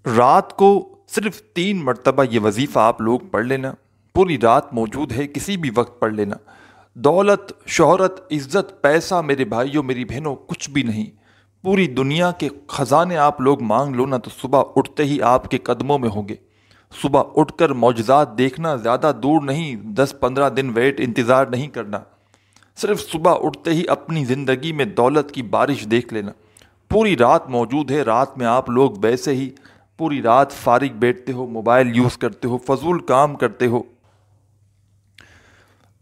رات کو صرف 3 مرتبہ یہ وظیفہ آپ لوگ پڑھ لینا، پوری رات موجود ہے، کسی بھی وقت پڑھ لینا۔ دولت، شہرت، عزت، پیسہ میرے بھائیوں میری بہنوں کچھ بھی نہیں۔ پوری دنیا کے خزانے آپ لوگ مانگ لو نا تو صبح اٹھتے ہی آپ کے قدموں میں ہوں گے۔ صبح اٹھ کر معجزات دیکھنا زیادہ دور نہیں، 10-15 دن انتظار نہیں کرنا۔ صرف صبح اٹھتے ہی اپنی زندگی میں دولت کی بارش دیکھ لینا۔ پوری رات موجود ہے، رات میں آپ لوگ ویسے ہی پوری رات فارغ بیٹھتے ہو، موبائل یوز کرتے ہو، فضول کام کرتے ہو،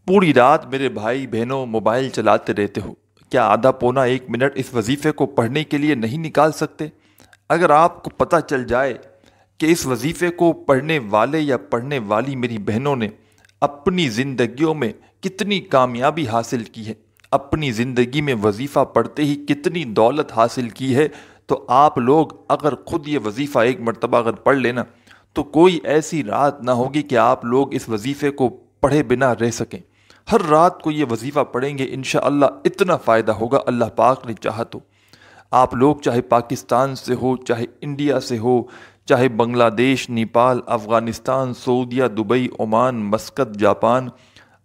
پوری رات میرے بھائی بہنوں موبائل چلاتے رہتے ہو۔ کیا آدھا پونا 1 منٹ اس وظیفے کو پڑھنے کے لیے نہیں نکال سکتے؟ اگر آپ کو پتہ چل جائے کہ اس وظیفے کو پڑھنے والے یا پڑھنے والی میری بہنوں نے اپنی زندگیوں میں کتنی کامیابی حاصل کی ہے، اپنی زندگی میں وظیفہ پڑھتے ہی کتنی دولت حاصل کی ہے، تو آپ لوگ اگر خود یہ وظیفہ 1 مرتبہ اگر پڑھ لینا تو کوئی ایسی رات نہ ہوگی کہ آپ لوگ اس وظیفے کو پڑھے بنا رہ سکیں۔ ہر رات کو یہ وظیفہ پڑھیں گے انشاءاللہ اتنا فائدہ ہوگا، اللہ پاک نے چاہا تو۔ آپ لوگ چاہے پاکستان سے ہو، چاہے انڈیا سے ہو، چاہے بنگلہ دیش، نیپال، افغانستان، سعودیہ، دبئی، عمان، مسقط، جاپان،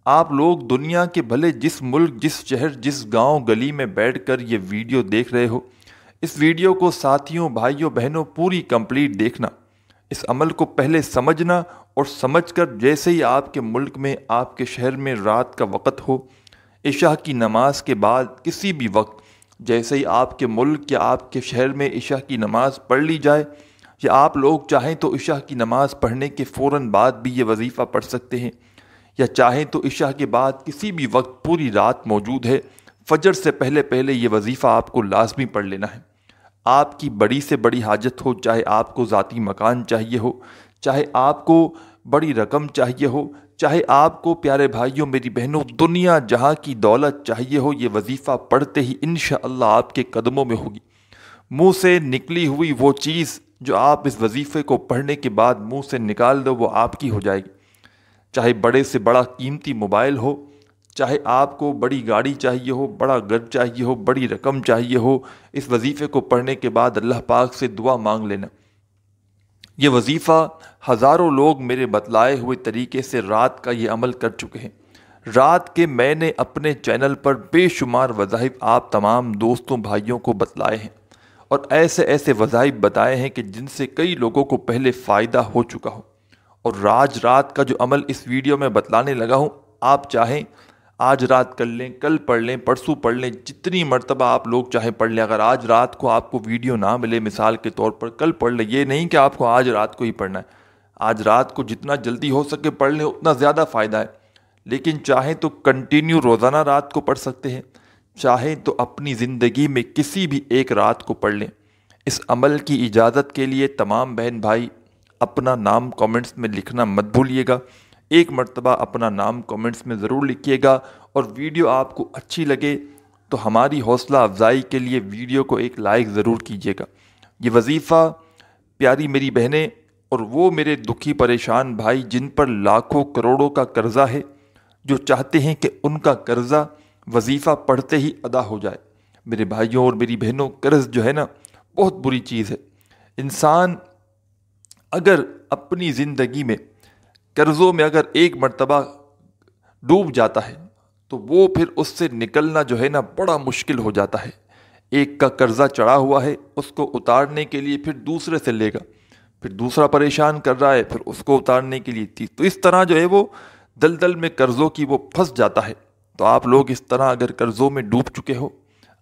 آپ لوگ دنیا کے بھلے جس ملک، جس شہر، جس گاؤں گلی میں بیٹھ کر یہ ویڈیو دیکھ رہے ہو، اس ویڈیو کو ساتھیوں، بھائیوں، بہنوں پوری کمپلیٹ دیکھنا۔ اس عمل کو پہلے سمجھنا اور سمجھ کر جیسے ہی آپ کے ملک میں، آپ کے شہر میں رات کا وقت ہو، عشاء کی نماز کے بعد کسی بھی وقت، جیسے ہی آپ کے ملک یا آپ کے شہر میں عشاء کی نماز پڑھ لی جائے، یا آپ لوگ چاہیں تو عشاء کی نماز پڑھنے کے فوراً بعد بھی یہ وظیفہ پڑھ سکتے ہیں، یا چاہیں تو عشاء کے بعد کسی بھی وقت پوری رات موجود ہے، فجر سے پہلے پہلے یہ وظیفہ آپ کو لازمی پڑھ لینا ہے۔ آپ کی بڑی سے بڑی حاجت ہو، چاہے آپ کو ذاتی مکان چاہیے ہو، چاہے آپ کو بڑی رقم چاہیے ہو، چاہے آپ کو پیارے بھائیوں میری بہنوں دنیا جہاں کی دولت چاہیے ہو، یہ وظیفہ پڑھتے ہی انشاءاللہ آپ کے قدموں میں ہوگی۔ منہ سے نکلی ہوئی وہ چیز جو آپ اس وظیفے کو پڑھنے کے بعد منہ سے نکال دو وہ آپ کی ہو جائے گی۔ چاہے بڑے سے بڑا قیمتی موبائل ہو، چاہے آپ کو بڑی گاڑی چاہیے ہو، بڑا گھر چاہیے ہو، بڑی رقم چاہیے ہو، اس وظیفے کو پڑھنے کے بعد اللہ پاک سے دعا مانگ لینا۔ یہ وظیفہ ہزاروں لوگ میرے بتلائے ہوئے طریقے سے رات کا یہ عمل کر چکے ہیں۔ رات کے میں نے اپنے چینل پر بے شمار وظائف آپ تمام دوستوں بھائیوں کو بتلائے ہیں، اور ایسے ایسے وظائف بتائے ہیں کہ جن سے کئی لوگوں کو پہلے فائدہ ہو چکا ہو۔ اور آج رات کا جو عمل اس ویڈیو میں بتلانے لگا ہوں، آپ چاہیں آج رات کر لیں، کل پڑھ لیں، پرسوں پڑھ لیں، جتنی مرتبہ آپ لوگ چاہیں پڑھ لیں۔ اگر آج رات کو آپ کو ویڈیو نہ ملے مثال کے طور پر کل پڑھ لیں، یہ نہیں کہ آپ کو آج رات کو ہی پڑھنا ہے۔ آج رات کو جتنا جلدی ہو سکے پڑھ لیں، اتنا زیادہ فائدہ ہے۔ لیکن چاہیں تو کنٹینیو روزانہ رات کو پڑھ سکتے ہیں، چاہیں تو اپنی زندگی میں کسی بھی ایک رات کو پڑھ لیں۔ اس عمل کی اجازت کے لیے تمام بہن بھائی اپنا نام کامنٹس میں لکھنا مت بھولیے گا۔ 1 مرتبہ اپنا نام کامنٹس میں ضرور لکھیے گا، اور ویڈیو آپ کو اچھی لگے تو ہماری حوصلہ افزائی کے لیے ویڈیو کو ایک لائک ضرور کیجیے گا۔ یہ وظیفہ پیاری میری بہنیں اور وہ میرے دکھی پریشان بھائی جن پر لاکھوں کروڑوں کا قرضہ ہے، جو چاہتے ہیں کہ ان کا قرضہ وظیفہ پڑھتے ہی ادا ہو جائے۔ میرے بھائیوں اور میری بہنوں، قرض جو ہے نا بہت بری چیز ہے۔ انسان اگر اپنی زندگی میں قرضوں میں اگر 1 مرتبہ ڈوب جاتا ہے تو وہ پھر اس سے نکلنا جو ہے نا بڑا مشکل ہو جاتا ہے۔ ایک کا قرضہ چڑھا ہوا ہے، اس کو اتارنے کے لیے پھر دوسرے سے لے گا، پھر دوسرا پریشان کر رہا ہے، پھر اس کو اتارنے کے لیے تو اس طرح جو ہے وہ دلدل میں قرضوں کی وہ پھنس جاتا ہے۔ تو آپ لوگ اس طرح اگر قرضوں میں ڈوب چکے ہو،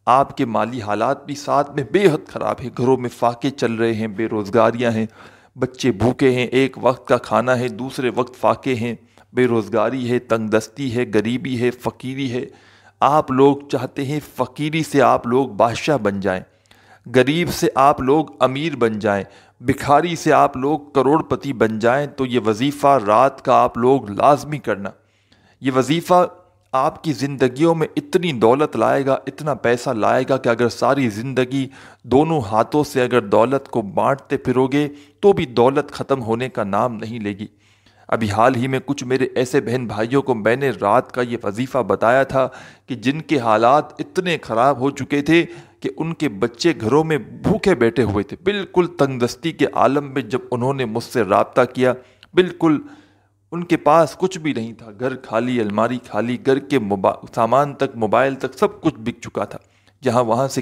آپ کے مالی حالات بھی ساتھ میں بے حد خراب ہیں، گھروں میں فاقے چل رہے ہیں، بے روزگاریاں ہیں، بچے بھوکے ہیں، ایک وقت کا کھانا ہے، دوسرے وقت فاقے ہیں، بے روزگاری ہے، تنگ دستی ہے، غریبی ہے، فقیری ہے۔ آپ لوگ چاہتے ہیں فقیری سے آپ لوگ بادشاہ بن جائیں، غریب سے آپ لوگ امیر بن جائیں، بھکاری سے آپ لوگ کروڑ پتی بن جائیں، تو یہ وظیفہ رات کا آپ لوگ لازمی کرنا۔ یہ وظیفہ آپ کی زندگیوں میں اتنی دولت لائے گا، اتنا پیسہ لائے گا کہ اگر ساری زندگی دونوں ہاتھوں سے اگر دولت کو بانٹتے پھرو گے تو بھی دولت ختم ہونے کا نام نہیں لے گی۔ ابھی حال ہی میں کچھ میرے ایسے بہن بھائیوں کو میں نے رات کا یہ وظیفہ بتایا تھا کہ جن کے حالات اتنے خراب ہو چکے تھے کہ ان کے بچے گھروں میں بھوکے بیٹھے ہوئے تھے، بالکل تنگ دستی کے عالم میں جب انہوں نے مجھ سے رابطہ کیا، بالکل ان کے پاس کچھ بھی نہیں تھا، گھر خالی، الماری خالی، گھر کے سامان تک، موبائل تک سب کچھ بک چکا تھا، جہاں وہاں سے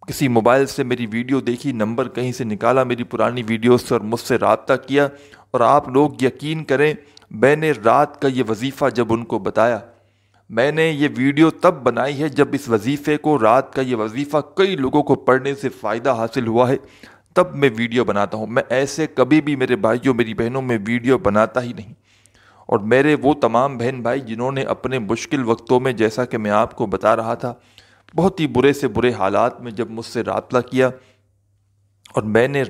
کسی موبائل سے میری ویڈیو دیکھی، نمبر کہیں سے نکالا میری پرانی ویڈیوز سے اور مجھ سے رابطہ کیا۔ اور آپ لوگ یقین کریں، میں نے رات کا یہ وظیفہ جب ان کو بتایا، میں نے یہ ویڈیو تب بنائی ہے جب اس وظیفے کو، رات کا یہ وظیفہ کئی لوگوں کو پڑھنے سے فائدہ حاصل ہوا ہے، تب میں ویڈیو بناتا ہوں۔ میں ایسے کبھی بھی میرے بھائیوں میری بہنوں میں ویڈیو بناتا ہی نہیں۔ اور میرے وہ تمام بہن بھائی جنہوں نے اپنے مشکل وقتوں میں، جیسا کہ میں آپ کو بتا رہا تھا، بہت ہی برے سے برے حالات میں جب مجھ سے رابطہ کیا، اور میں نے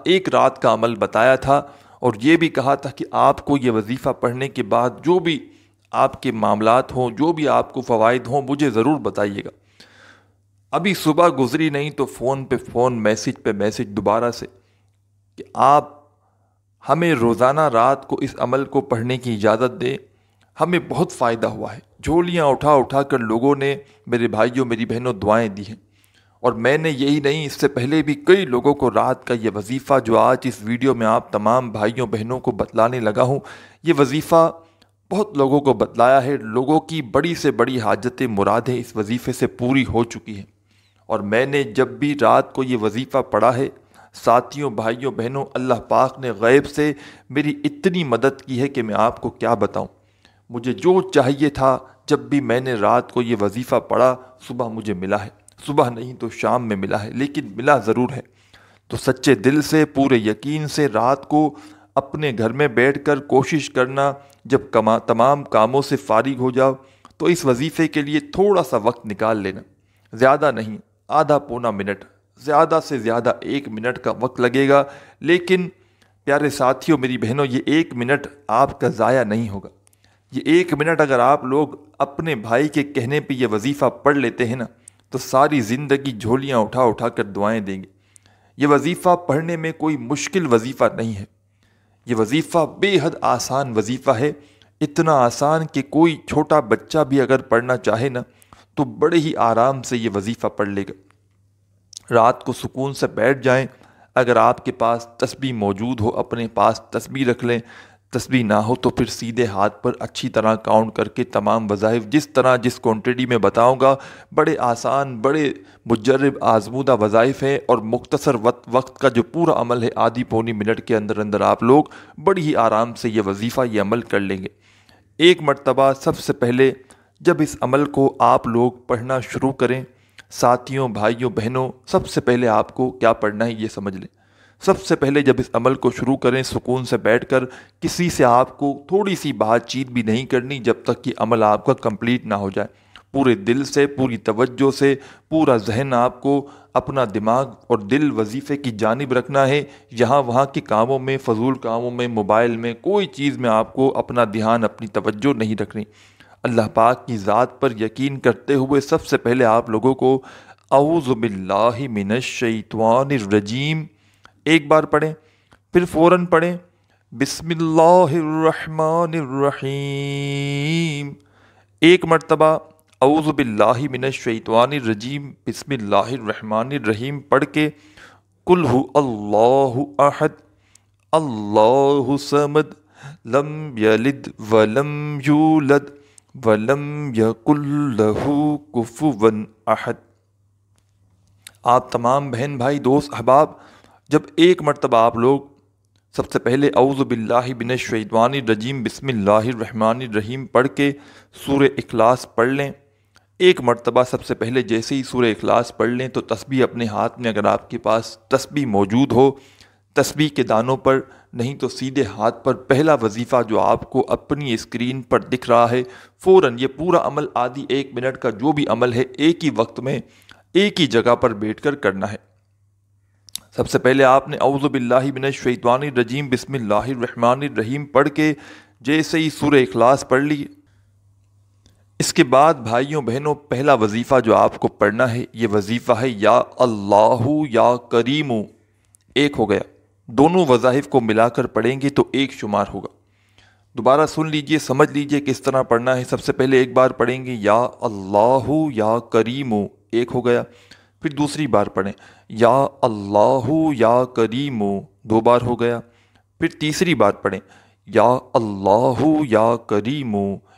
ایک رات کا عمل بتایا تھا، اور یہ بھی کہا تھا کہ آپ کو یہ وظیفہ پڑھنے کے بعد جو بھی آپ کے معاملات ہوں، جو بھی آپ کو فوائد ہوں، مجھے ضرور بتائیے گا۔ ابھی صبح گزری نہیں تو فون پہ فون، میسج پہ میسج دوبارہ سے کہ آپ ہمیں روزانہ رات کو اس عمل کو پڑھنے کی اجازت دیں، ہمیں بہت فائدہ ہوا ہے۔ جھولیاں اٹھا کر لوگوں نے، میرے بھائیوں میری بہنوں، دعائیں دی ہیں۔ اور میں نے یہی نہیں، اس سے پہلے بھی کئی لوگوں کو رات کا یہ وظیفہ جو آج اس ویڈیو میں آپ تمام بھائیوں بہنوں کو بتلانے لگا ہوں، یہ وظیفہ بہت لوگوں کو بتلایا ہے۔ لوگوں کی بڑی سے بڑی حاجتیں، مرادیں اس وظیفے سے پوری ہو چکی ہیں۔ اور میں نے جب بھی رات کو یہ وظیفہ پڑھا ہے، ساتھیوں، بھائیوں، بہنوں، اللہ پاک نے غیب سے میری اتنی مدد کی ہے کہ میں آپ کو کیا بتاؤں۔ مجھے جو چاہیے تھا، جب بھی میں نے رات کو یہ وظیفہ پڑھا، صبح مجھے ملا ہے، صبح نہیں تو شام میں ملا ہے، لیکن ملا ضرور ہے۔ تو سچے دل سے، پورے یقین سے رات کو اپنے گھر میں بیٹھ کر کوشش کرنا، جب تمام کاموں سے فارغ ہو جاؤ تو اس وظیفے کے لیے تھوڑا سا وقت نکال لینا، زیادہ نہیں، آدھا پونا منٹ، زیادہ سے زیادہ 1 منٹ کا وقت لگے گا، لیکن پیارے ساتھیوں، میری بہنوں، یہ 1 منٹ آپ کا ضائع نہیں ہوگا۔ یہ 1 منٹ اگر آپ لوگ اپنے بھائی کے کہنے پہ یہ وظیفہ پڑھ لیتے ہیں نا، تو ساری زندگی جھولیاں اٹھا کر دعائیں دیں گے۔ یہ وظیفہ پڑھنے میں کوئی مشکل وظیفہ نہیں ہے، یہ وظیفہ بے حد آسان وظیفہ ہے، اتنا آسان کہ کوئی چھوٹا بچہ بھی اگر پڑھنا چاہے نا تو بڑے ہی آرام سے یہ وظیفہ پڑھ لے گا۔ رات کو سکون سے بیٹھ جائیں، اگر آپ کے پاس تسبیح موجود ہو اپنے پاس تسبیح رکھ لیں، تسبیح نہ ہو تو پھر سیدھے ہاتھ پر اچھی طرح کاؤنٹ کر کے تمام وظائف جس کوانٹٹی میں بتاؤں گا، بڑے آسان، بڑے مجرب آزمودہ وظائف ہیں، اور مختصر وقت کا جو پورا عمل ہے، آدھی پونی منٹ کے اندر آپ لوگ بڑی ہی آرام سے یہ وظیفہ، یہ عمل کر لیں گے۔ ایک مرتبہ سب سے پہلے جب اس عمل کو آپ لوگ پڑھنا شروع کریں، ساتھیوں، بھائیوں، بہنوں، سب سے پہلے آپ کو کیا پڑھنا ہے یہ سمجھ لیں۔ سب سے پہلے جب اس عمل کو شروع کریں، سکون سے بیٹھ کر، کسی سے آپ کو تھوڑی سی بات چیت بھی نہیں کرنی جب تک کہ عمل آپ کا کمپلیٹ نہ ہو جائے۔ پورے دل سے، پوری توجہ سے، پورا ذہن آپ کو، اپنا دماغ اور دل وظیفے کی جانب رکھنا ہے۔ یہاں وہاں کے کاموں میں، فضول کاموں میں، موبائل میں، کوئی چیز میں آپ کو اپنا دھیان، اپنی توجہ نہیں رکھنی۔ اللہ پاک کی ذات پر یقین کرتے ہوئے سب سے پہلے آپ لوگوں کو اعوذ باللہ من الشیطان الرجیم ایک بار پڑھیں، پھر فوراً پڑھیں بسم اللہ الرحمن الرحیم، ایک مرتبہ اعوذ باللہ من الشیطان الرجیم بسم اللہ الرحمن الرحیم پڑھ کے قل هو اللہ احد اللہ الصمد لم یلد ولم یولد ولم یکن لہ کفوا احد۔ آپ تمام بہن بھائی، دوست، احباب، جب ایک مرتبہ آپ لوگ سب سے پہلے اعوذ باللہ من الشیطان الرجیم بسم اللہ الرحمن الرحیم پڑھ کے سورہ اخلاص پڑھ لیں، ایک مرتبہ سب سے پہلے جیسے ہی سورہ اخلاص پڑھ لیں تو تسبیح اپنے ہاتھ میں، اگر آپ کے پاس تسبیح موجود ہو، تسبیح کے دانوں پر، نہیں تو سیدھے ہاتھ پر پہلا وظیفہ جو آپ کو اپنی اسکرین پر دکھ رہا ہے، فوراً یہ پورا عمل آدھی 1 منٹ کا جو بھی عمل ہے، ایک ہی وقت میں ایک ہی جگہ پر بیٹھ کر کرنا ہے۔ سب سے پہلے آپ نے اعوذ باللہ من الشیطان الرجیم بسم اللہ الرحمن الرحیم پڑھ کے جیسے ہی سورہ اخلاص پڑھ لی، اس کے بعد بھائیوں بہنوں پہلا وظیفہ جو آپ کو پڑھنا ہے، یہ وظیفہ ہے یا اللہ یا کریم، ایک ہو گیا۔ دونوں وظائف کو ملا کر پڑھیں گے تو ایک شمار ہوگا۔ دوبارہ سن لیجئے، سمجھ لیجئے کس طرح پڑھنا ہے۔ سب سے پہلے ایک بار پڑھیں گے یا اللہ یا کریم، ایک ہو گیا۔ پھر دوسری بار پڑھیں یا اللہ یا کریم، 2 بار ہو گیا۔ پھر تیسری بار پڑھیں یا اللہ یا کریم،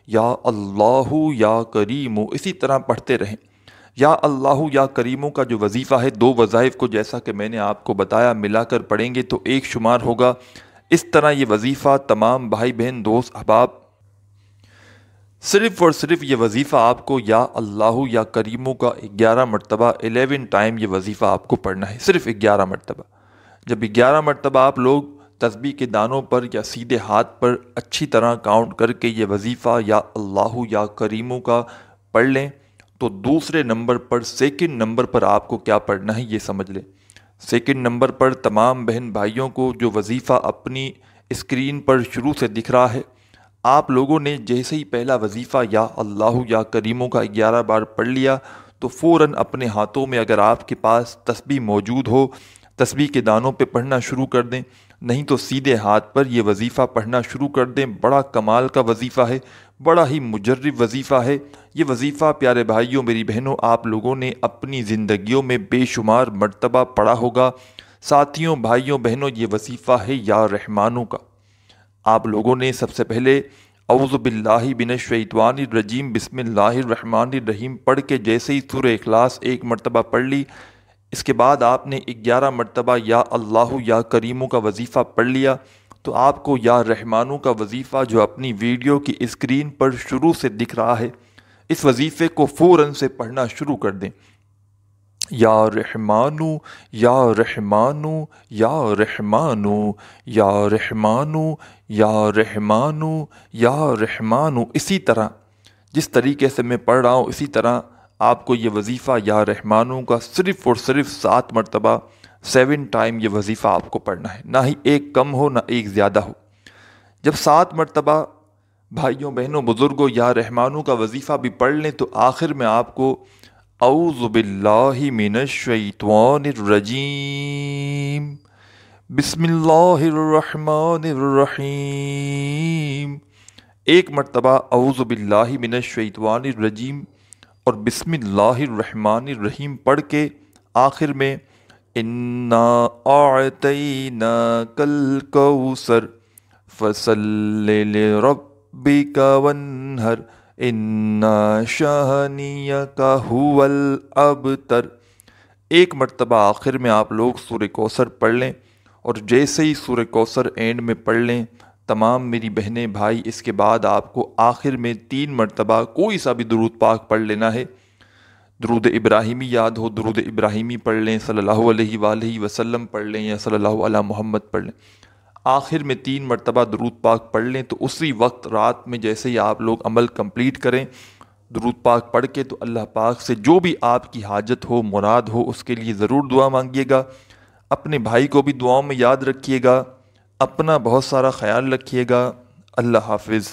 یا اللہ یا کریم، اسی طرح پڑھتے رہیں۔ یا اللہ یا کریموں کا جو وظیفہ ہے 2 وظائف کو جیسا کہ میں نے آپ کو بتایا ملا کر پڑھیں گے تو 1 شمار ہوگا۔ اس طرح یہ وظیفہ تمام بھائی بہن دوست احباب، صرف اور صرف یہ وظیفہ آپ کو یا اللہ یا کریموں کا 11 مرتبہ 11 ٹائم یہ وظیفہ آپ کو پڑھنا ہے، صرف 11 مرتبہ۔ جب 11 مرتبہ آپ لوگ تسبیح کے دانوں پر یا سیدھے ہاتھ پر اچھی طرح کاؤنٹ کر کے یہ وظیفہ یا اللہ یا کریموں کا پڑھ لیں تو دوسرے نمبر پر، سیکنڈ نمبر پر آپ کو کیا پڑھنا ہے یہ سمجھ لیں۔ سیکنڈ نمبر پر تمام بہن بھائیوں کو جو وظیفہ اپنی اسکرین پر شروع سے دکھ رہا ہے، آپ لوگوں نے جیسے ہی پہلا وظیفہ یا اللہ یا کریموں کا 11 بار پڑھ لیا تو فوراً اپنے ہاتھوں میں اگر آپ کے پاس تسبیح موجود ہو، تسبیح کے دانوں پہ پڑھنا شروع کر دیں، نہیں تو سیدھے ہاتھ پر یہ وظیفہ پڑھنا شروع کر دیں۔ بڑا کمال کا وظیفہ ہے، بڑا ہی مجرب وظیفہ ہے یہ وظیفہ۔ پیارے بھائیوں میری بہنوں، آپ لوگوں نے اپنی زندگیوں میں بے شمار مرتبہ پڑھا ہوگا۔ ساتھیوں بھائیوں بہنوں، یہ وظیفہ ہے یا رحمانوں کا۔ آپ لوگوں نے سب سے پہلے اعوذ باللہ من الشیطان الرجیم بسم اللہ الرحمن الرحیم پڑھ کے جیسے ہی سورہ اخلاص 1 مرتبہ پڑھ لی، اس کے بعد آپ نے 11 مرتبہ یا اللہ یا کریموں کا وظیفہ پڑھ لیا تو آپ کو یا رحمانوں کا وظیفہ جو اپنی ویڈیو کی اسکرین پر شروع سے دکھ رہا ہے، اس وظیفے کو فوراً سے پڑھنا شروع کر دیں۔ یا رحمانو یا رحمانو یا رحمانو یا رحمانو یا رحمانو یا رحمانو، اسی طرح جس طریقے سے میں پڑھ رہا ہوں اسی طرح آپ کو یہ وظیفہ یا رحمانوں کا صرف اور صرف 7 مرتبہ 7 ٹائم یہ وظیفہ آپ کو پڑھنا ہے، نہ ہی ایک کم ہو نہ ایک زیادہ ہو۔ جب 7 مرتبہ بھائیوں بہنوں بزرگوں یا رحمانوں کا وظیفہ بھی پڑھ لیں تو آخر میں آپ کو اعوذ باللہ من الشیطان الرجیم بسم اللہ الرحمن الرحیم، 1 مرتبہ اعوذ باللہ من الشیطان الرجیم اور بسم اللہ الرحمن الرحیم پڑھ کے آخر میں انا اعطیناک الکوثر فصل لربک وانحر انا شانیک ھو الابتر، 1 مرتبہ آخر میں آپ لوگ سورہ کوثر پڑھ لیں اور جیسے ہی سورہ کوثر اینڈ میں پڑھ لیں تمام میری بہنیں بھائی، اس کے بعد آپ کو آخر میں 3 مرتبہ کوئی سا بھی درود پاک پڑھ لینا ہے۔ درود ابراہیمی یاد ہو درود ابراہیمی پڑھ لیں، صلی اللہ علیہ وآلہ وسلم پڑھ لیں یا صلی اللہ علی محمد پڑھ لیں۔ آخر میں 3 مرتبہ درود پاک پڑھ لیں تو اسی وقت رات میں جیسے ہی آپ لوگ عمل کمپلیٹ کریں درود پاک پڑھ کے تو اللہ پاک سے جو بھی آپ کی حاجت ہو مراد ہو اس کے لیے ضرور دعا مانگیے گا۔ اپنے بھائی کو بھی دعاؤں میں یاد رکھیے گا، اپنا بہت سارا خیال رکھیے گا۔ اللہ حافظ۔